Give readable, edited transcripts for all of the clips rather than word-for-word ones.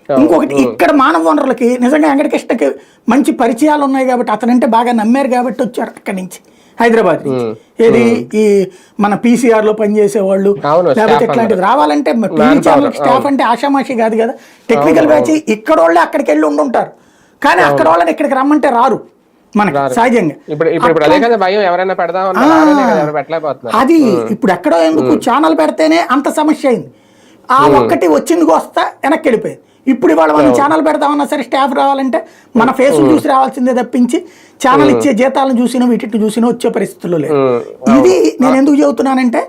ఇంకొకటి ఇక్కడ మానవ వనరులకి నిజంగా వెంకటకృష్ణకి మంచి పరిచయాలు ఉన్నాయి కాబట్టి అతనంటే బాగా నమ్మారు కాబట్టి వచ్చారు అక్కడి నుంచి హైదరాబాద్ నుంచి. ఏది ఈ మన PCR లో పనిచేసే వాళ్ళు లేకపోతే ఇట్లాంటిది రావాలంటే టీవీ ఛానల్ స్టాఫ్ అంటే ఆషామాషి కాదు కదా, టెక్నికల్ బ్యాచ్ ఇక్కడ వాళ్ళే అక్కడికి వెళ్ళి ఉండుంటారు, కానీ అక్కడ వాళ్ళని ఇక్కడికి రమ్మంటే రారు మనకి సహజంగా. అది ఇప్పుడు ఎక్కడో ఎందుకు ఛానల్ పెడితేనే అంత సమస్య అయింది. ఆ ఒక్కటి వచ్చిందికి వస్తా వెనక్కి వెళ్ళిపోయింది. ఇప్పుడు ఇవాళ మనం ఛానల్ పెడతామన్నా సరే స్టాఫ్ రావాలంటే మన ఫేస్ చూసి రావాల్సిందే తప్పించి ఛానల్ ఇచ్చే జీతాలను చూసినా వీటిని చూసినా వచ్చే పరిస్థితుల్లో లేదు. ఇది నేను ఎందుకు చెబుతున్నానంటే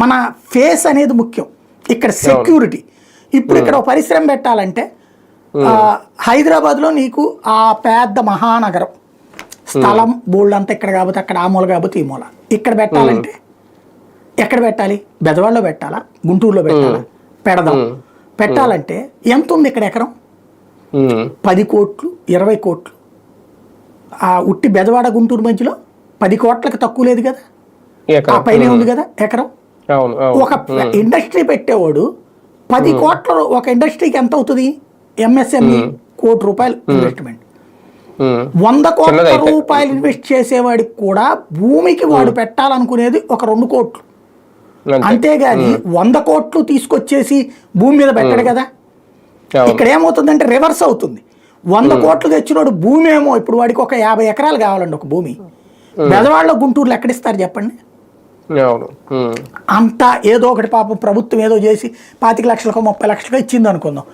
మన ఫేస్ అనేది ముఖ్యం ఇక్కడ, సెక్యూరిటీ. ఇప్పుడు ఇక్కడ పరిశ్రమ పెట్టాలంటే హైదరాబాద్లో నీకు ఆ పెద్ద మహానగరం స్థలం బోల్డ్ అంతా ఇక్కడ కాబట్టి అక్కడ ఆ మూల కాబట్టి ఈ మూల. ఇక్కడ పెట్టాలంటే ఎక్కడ పెట్టాలి? బెజవాడలో పెట్టాలా, గుంటూరులో పెట్టాలా? పెడదాం. పెట్టాలంటే ఎంత ఉంది ఇక్కడ ఎకరం? 10 కోట్లు 20 కోట్లు. ఆ ఉట్టి బెజవాడ గుంటూరు మధ్యలో 10 కోట్లకు తక్కువ లేదు కదా, ఆ పైనే ఉంది కదా ఎకరం. ఒక ఇండస్ట్రీ పెట్టేవాడు 10 కోట్ల ఒక ఇండస్ట్రీకి ఎంత అవుతుంది? MSME ₹1 కోటి ఇన్వెస్ట్మెంట్. 100 కోట్ల రూపాయలు ఇన్వెస్ట్ చేసేవాడికి కూడా భూమికి వాడు పెట్టాలనుకునేది ఒక 2 కోట్లు. అంతేగాని 100 కోట్లు తీసుకొచ్చేసి భూమి మీద పెట్టడు కదా. ఇక్కడ ఏమవుతుందంటే రివర్స్ అవుతుంది. 100 కోట్లు తెచ్చినోడు భూమి ఏమో ఇప్పుడు వాడికి ఒక 50 ఎకరాలు కావాలండి ఒక భూమి. బెజవాడలో గుంటూరులో ఎక్కడిస్తారు చెప్పండి? అంతా ఏదో ఒకటి పాపం ప్రభుత్వం ఏదో చేసి 25 లక్షలకో 30 లక్షలకో ఇచ్చింది అనుకుందాం.